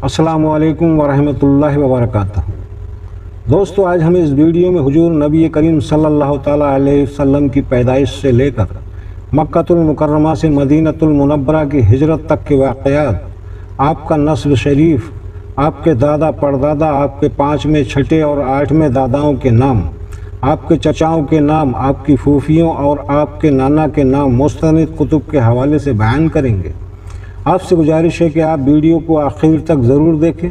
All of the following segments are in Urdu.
السلام علیکم ورحمۃ اللہ وبرکاتہ۔ دوستو، آج ہم اس ویڈیو میں حضور نبی کریم صلی اللہ تعالیٰ علیہ وسلم کی پیدائش سے لے کر مکہ المکرمہ سے مدینہ المنورہ کی ہجرت تک کے واقعات، آپ کا نسب شریف، آپ کے دادا پردادا، آپ کے 5ویں، 6 اور 8ویں داداؤں کے نام، آپ کے چچاؤں کے نام، آپ کی پھوپھیوں اور آپ کے نانا کے نام مستند کتب کے حوالے سے بیان کریں گے۔ آپ سے گزارش ہے کہ آپ ویڈیو کو آخر تک ضرور دیکھیں۔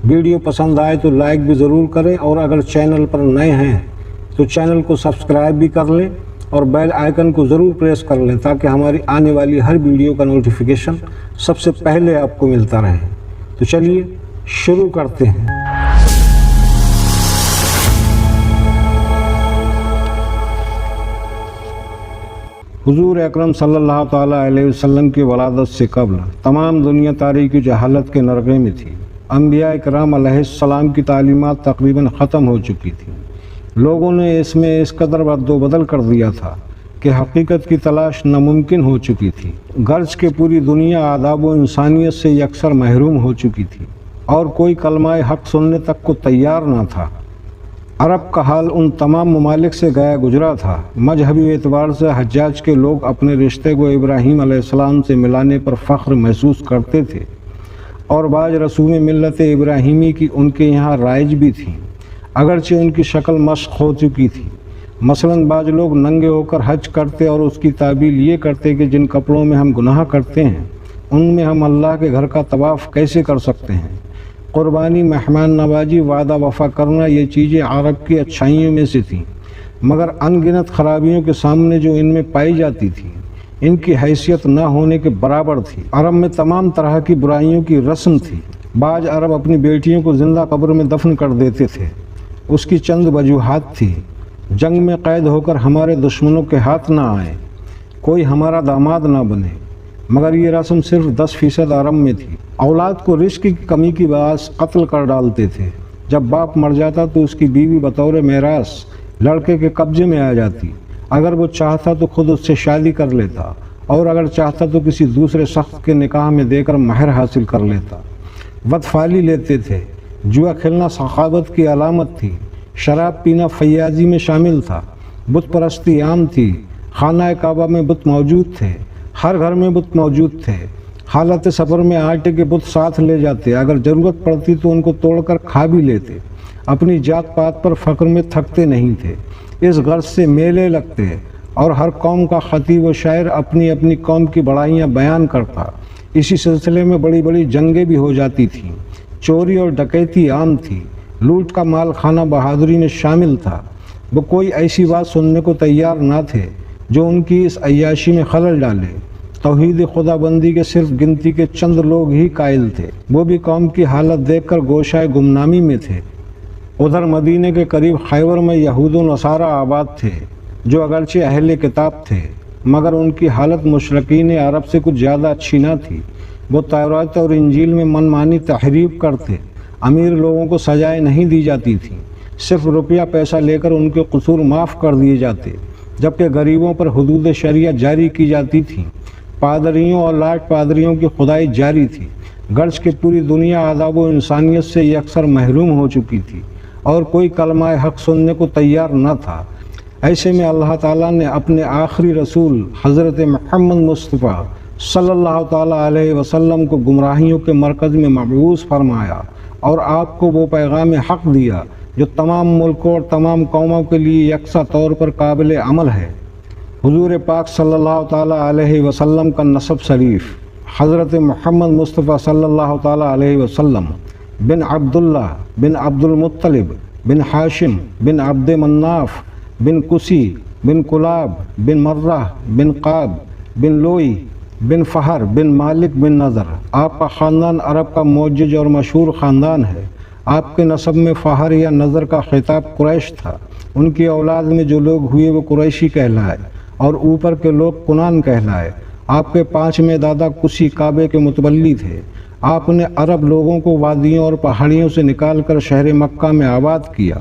ویڈیو پسند آئے تو لائک بھی ضرور کریں، اور اگر چینل پر نئے ہیں تو چینل کو سبسکرائب بھی کر لیں اور بیل آئیکن کو ضرور پریس کر لیں تاکہ ہماری آنے والی ہر ویڈیو کا نوٹیفیکیشن سب سے پہلے آپ کو ملتا رہے۔ تو چلیے شروع کرتے ہیں۔ حضور اکرم صلی اللہ تعالیٰ علیہ وسلم کی ولادت سے قبل تمام دنیا تاریکی جہالت کے نرغے میں تھی۔ انبیاء کرام علیہ السلام کی تعلیمات تقریباً ختم ہو چکی تھیں۔ لوگوں نے اس میں اس قدر رد و بدل کر دیا تھا کہ حقیقت کی تلاش ناممکن ہو چکی تھی، غرض کہ پوری دنیا آداب و انسانیت سے یکسر محروم ہو چکی تھی اور کوئی کلمہ حق سننے تک کو تیار نہ تھا۔ عرب کا حال ان تمام ممالک سے گیا گزرا تھا۔ مذہبی اعتبار سے حجاج کے لوگ اپنے رشتے کو ابراہیم علیہ السلام سے ملانے پر فخر محسوس کرتے تھے، اور بعض رسوم ملت ابراہیمی کی ان کے یہاں رائج بھی تھیں، اگرچہ ان کی شکل مشق ہو چکی تھی۔ مثلاً بعض لوگ ننگے ہو کر حج کرتے اور اس کی تعبیر یہ کرتے کہ جن کپڑوں میں ہم گناہ کرتے ہیں ان میں ہم اللہ کے گھر کا طواف کیسے کر سکتے ہیں۔ قربانی، مہمان نوازی، وعدہ وفا کرنا، یہ چیزیں عرب کی اچھائیوں میں سے تھیں، مگر ان گنت خرابیوں کے سامنے جو ان میں پائی جاتی تھی ان کی حیثیت نہ ہونے کے برابر تھی۔ عرب میں تمام طرح کی برائیوں کی رسم تھی۔ بعض عرب اپنی بیٹیوں کو زندہ قبر میں دفن کر دیتے تھے۔ اس کی چند وجوہات تھی: جنگ میں قید ہو کر ہمارے دشمنوں کے ہاتھ نہ آئے، کوئی ہمارا داماد نہ بنے، مگر یہ رسم صرف 10% عرب میں تھی۔ اولاد کو رزق کی کمی کی باعث قتل کر ڈالتے تھے۔ جب باپ مر جاتا تو اس کی بیوی بطور میراث لڑکے کے قبضے میں آ جاتی۔ اگر وہ چاہتا تو خود اس سے شادی کر لیتا، اور اگر چاہتا تو کسی دوسرے شخص کے نکاح میں دے کر مہر حاصل کر لیتا۔ بدفعلی لیتے تھے۔ جوا کھیلنا سخاوت کی علامت تھی۔ شراب پینا فیاضی میں شامل تھا۔ بت پرستی عام تھی۔ خانہ کعبہ میں بت موجود تھے، ہر گھر میں بت موجود تھے۔ حالت سفر میں آٹے کے بت ساتھ لے جاتے، اگر ضرورت پڑتی تو ان کو توڑ کر کھا بھی لیتے۔ اپنی جات پات پر فخر میں تھکتے نہیں تھے۔ اس غرض سے میلے لگتے، اور ہر قوم کا خطیب و شاعر اپنی اپنی قوم کی بڑائیاں بیان کرتا۔ اسی سلسلے میں بڑی بڑی جنگیں بھی ہو جاتی تھیں۔ چوری اور ڈکیتی عام تھی۔ لوٹ کا مال خانہ بہادری میں شامل تھا۔ وہ کوئی ایسی بات سننے کو تیار نہ تھے جو ان کی اس عیاشی میں خلل ڈالے۔ توحید خدا بندی کے صرف گنتی کے چند لوگ ہی قائل تھے، وہ بھی قوم کی حالت دیکھ کر گوشائے گمنامی میں تھے۔ ادھر مدینے کے قریب خیبر میں یہود و نصارہ آباد تھے، جو اگرچہ اہل کتاب تھے مگر ان کی حالت مشرکین عرب سے کچھ زیادہ اچھی نہ تھی۔ وہ تورات اور انجیل میں منمانی تحریف کرتے۔ امیر لوگوں کو سزائیں نہیں دی جاتی تھیں، صرف روپیہ پیسہ لے کر ان کے قصور معاف کر دیے جاتے، جبکہ غریبوں پر حدود شریعہ جاری کی جاتی تھیں۔ پادریوں اور لاٹ پادریوں کی خدائی جاری تھی، غرض کہ پوری دنیا آداب و انسانیت سے یکسر محروم ہو چکی تھی اور کوئی کلمہ حق سننے کو تیار نہ تھا۔ ایسے میں اللہ تعالیٰ نے اپنے آخری رسول حضرت محمد مصطفیٰ صلی اللہ تعالیٰ علیہ وسلم کو گمراہیوں کے مرکز میں مبعوث فرمایا اور آپ کو وہ پیغام حق دیا جو تمام ملکوں اور تمام قوموں کے لیے یکساں طور پر قابل عمل ہے۔ حضور پاک صلی اللہ تعالیٰ علیہ وسلم کا نسب شریف: حضرت محمد مصطفیٰ صلی اللہ تعالیٰ علیہ وسلم بن عبداللہ بن عبد المطلب بن ہاشم بن عبد مناف بن کسی بن کلاب بن مرہ بن قاب بن لوئی بن فہر بن مالک بن نضر۔ آپ کا خاندان عرب کا معجز اور مشہور خاندان ہے۔ آپ کے نسب میں فہر یا نضر کا خطاب قریش تھا۔ ان کی اولاد میں جو لوگ ہوئے وہ قریشی کہلائے اور اوپر کے لوگ کنان کہلائے۔ آپ کے 5ویں دادا کسی کعبے کے متولی تھے۔ آپ نے عرب لوگوں کو وادیوں اور پہاڑیوں سے نکال کر شہر مکہ میں آباد کیا۔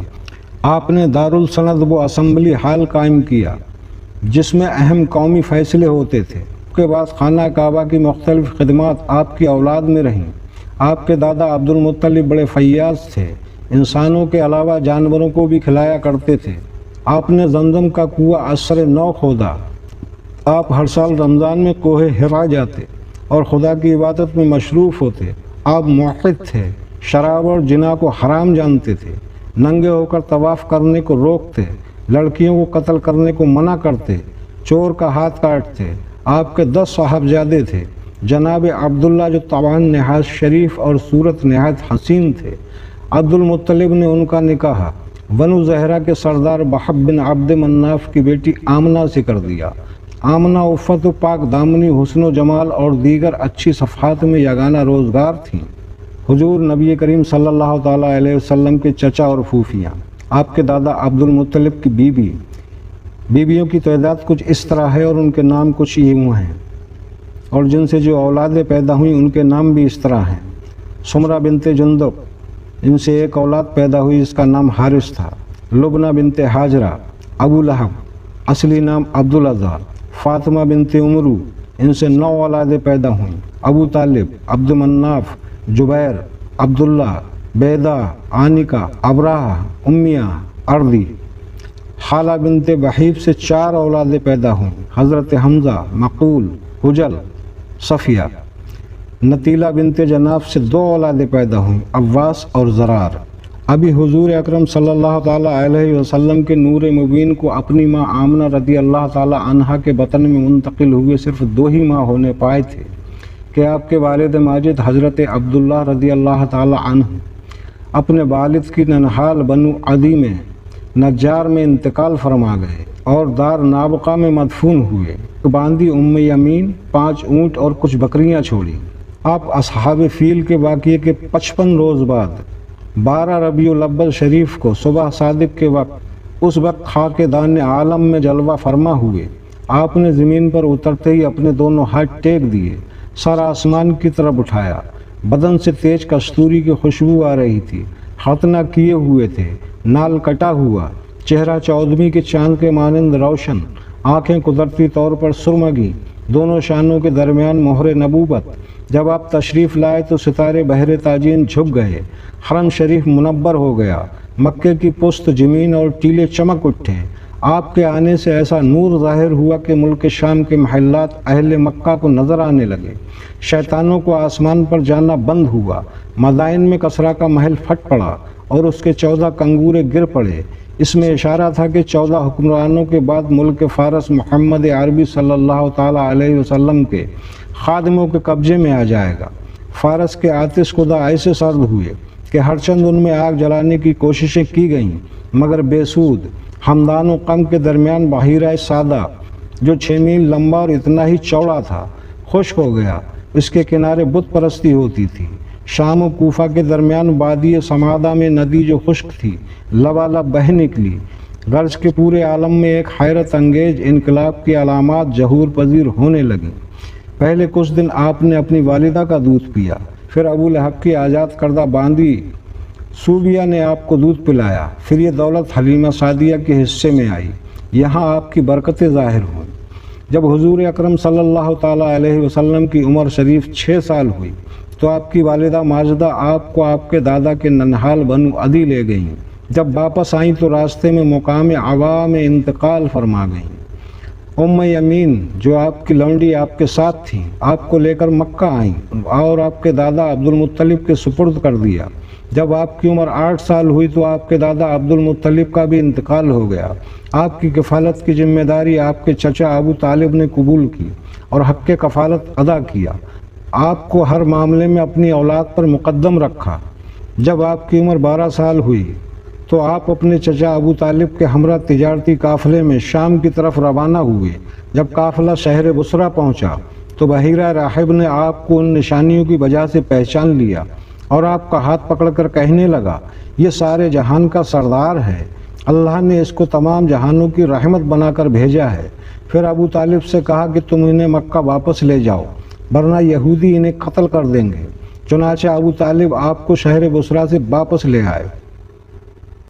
آپ نے دارالسند و اسمبلی ہال قائم کیا جس میں اہم قومی فیصلے ہوتے تھے۔ اس کے بعد خانہ کعبہ کی مختلف خدمات آپ کی اولاد میں رہیں۔ آپ کے دادا عبد المطلب بڑے فیاض تھے، انسانوں کے علاوہ جانوروں کو بھی کھلایا کرتے تھے۔ آپ نے زمزم کا کنواں عصر نو کھودا۔ آپ ہر سال رمضان میں کوہ حرا جاتے اور خدا کی عبادت میں مصروف ہوتے۔ آپ موحد تھے، شراب اور جنا کو حرام جانتے تھے، ننگے ہو کر طواف کرنے کو روکتے، لڑکیوں کو قتل کرنے کو منع کرتے، چور کا ہاتھ کاٹتے۔ آپ کے 10 صاحبزادے تھے۔ جناب عبداللہ جو طبعاً نہایت شریف اور صورت نہایت حسین تھے، عبد المطلب نے ان کا نکاح بنو زہرہ کے سردار وہب بن عبد مناف کی بیٹی آمنہ سے کر دیا۔ آمنہ عفت و پاک دامنی، حسن و جمال اور دیگر اچھی صفات میں یگانہ روزگار تھیں۔ حضور نبی کریم صلی اللہ تعالیٰ علیہ وسلم کے چچا اور پھوپھیاں، آپ کے دادا عبد المطلب کی بیویوں کی تعداد کچھ اس طرح ہے اور ان کے نام کچھ یوں ہیں، اور جن سے جو اولادیں پیدا ہوئیں ان کے نام بھی اس طرح ہیں۔ سمرہ بنت جندب، ان سے ایک اولاد پیدا ہوئی جس کا نام حارث تھا۔ لبنہ بنت حاجرہ، ابو لہب، اصلی نام عبدالعزیز۔ فاطمہ بنت عمرو، ان سے 9 اولادیں پیدا ہوئیں۔ ابو طالب، عبد مناف، جبیر، عبداللہ، بیدہ، عانقہ، ابراہ، امیہ، اردی۔ خالہ بنت وحیب سے 4 اولادیں پیدا ہوئیں، حضرت حمزہ، مقول، حجل، صفیہ۔ نتیلہ بنت جناف سے 2 اولادیں پیدا ہوئیں، عواس اور زرار۔ ابھی حضور اکرم صلی اللہ تعالیٰ علیہ وسلم کے نور مبین کو اپنی ماں آمنہ رضی اللہ تعالیٰ عنہا کے بطن میں منتقل ہوئے صرف 2 ہی ماہ ہونے پائے تھے کہ آپ کے والد ماجد حضرت عبداللہ رضی اللہ تعالیٰ عنہ اپنے والد کی ننہال بنو عدی میں نجار میں انتقال فرما گئے اور دار نابقہ میں مدفون ہوئے۔ باندھی ام یمین 5 اونٹ اور کچھ بکریاں چھوڑی۔ آپ اصحاب فیل کے واقعے کے 55 روز بعد 12 ربیع الاول شریف کو صبح صادق کے وقت، اس وقت خاک دان عالم میں جلوہ فرما ہوئے۔ آپ نے زمین پر اترتے ہی اپنے دونوں ہاتھ ٹیک دیے، سر آسمان کی طرف اٹھایا۔ بدن سے تیز کستوری کی خوشبو آ رہی تھی، ختنہ کیے ہوئے تھے، نال کٹا ہوا، چہرہ 14ویں کے چاند کے مانند روشن، آنکھیں قدرتی طور پر سرمگی، دونوں شانوں کے درمیان مہر نبوت۔ جب آپ تشریف لائے تو ستارے بحر تاجین جھک گئے، حرم شریف منور ہو گیا، مکے کی پشت زمین اور ٹیلے چمک اٹھے۔ آپ کے آنے سے ایسا نور ظاہر ہوا کہ ملک شام کے محلات اہل مکہ کو نظر آنے لگے۔ شیطانوں کو آسمان پر جانا بند ہوا۔ مدائن میں کسریٰ کا محل پھٹ پڑا اور اس کے 14 کنگورے گر پڑے۔ اس میں اشارہ تھا کہ 14 حکمرانوں کے بعد ملک فارس محمد عربی صلی اللہ تعالیٰ علیہ وسلم کے خادموں کے قبضے میں آ جائے گا۔ فارس کے آتش کدہ ایسے سرد ہوئے کہ ہر چند ان میں آگ جلانے کی کوششیں کی گئیں مگر بے سود۔ ہمدان و قم کے درمیان بحیرہ سادہ جو 6 میل لمبا اور اتنا ہی چوڑا تھا خشک ہو گیا، اس کے کنارے بت پرستی ہوتی تھی۔ شام و کوفہ کے درمیان وادی سمادہ میں ندی جو خشک تھی لبالب بہہ نکلی۔ غرض کے پورے عالم میں ایک حیرت انگیز انقلاب کی علامات ظہور پذیر ہونے لگیں۔ پہلے کچھ دن آپ نے اپنی والدہ کا دودھ پیا، پھر ابو لہب کی آزاد کردہ باندی صوبیہ نے آپ کو دودھ پلایا، پھر یہ دولت حلیمہ سعدیہ کے حصے میں آئی۔ یہاں آپ کی برکتیں ظاہر ہوئیں۔ جب حضور اکرم صلی اللہ تعالیٰ علیہ وسلم کی عمر شریف 6 سال ہوئی تو آپ کی والدہ ماجدہ آپ کو آپ کے دادا کے ننہال بنو عدی لے گئیں۔ جب واپس آئیں تو راستے میں مقام عوا میں انتقال فرما گئیں۔ ام یمین جو آپ کی لونڈی آپ کے ساتھ تھیں، آپ کو لے کر مکہ آئیں اور آپ کے دادا عبد المطلب کے سپرد کر دیا۔ جب آپ کی عمر 8 سال ہوئی تو آپ کے دادا عبد المطلب کا بھی انتقال ہو گیا۔ آپ کی کفالت کی ذمہ داری آپ کے چچا ابو طالب نے قبول کی اور حق کفالت ادا کیا۔ آپ کو ہر معاملے میں اپنی اولاد پر مقدم رکھا۔ جب آپ کی عمر 12 سال ہوئی تو آپ اپنے چچا ابو طالب کے ہمراہ تجارتی قافلے میں شام کی طرف روانہ ہوئے۔ جب قافلہ شہر بصرہ پہنچا تو بحیرہ راہب نے آپ کو ان نشانیوں کی وجہ سے پہچان لیا اور آپ کا ہاتھ پکڑ کر کہنے لگا، یہ سارے جہان کا سردار ہے، اللہ نے اس کو تمام جہانوں کی رحمت بنا کر بھیجا ہے۔ پھر ابو طالب سے کہا کہ تم انہیں مکہ واپس لے جاؤ ورنہ یہودی انہیں قتل کر دیں گے۔ چنانچہ ابو طالب آپ کو شہر بصرہ سے واپس لے آئے۔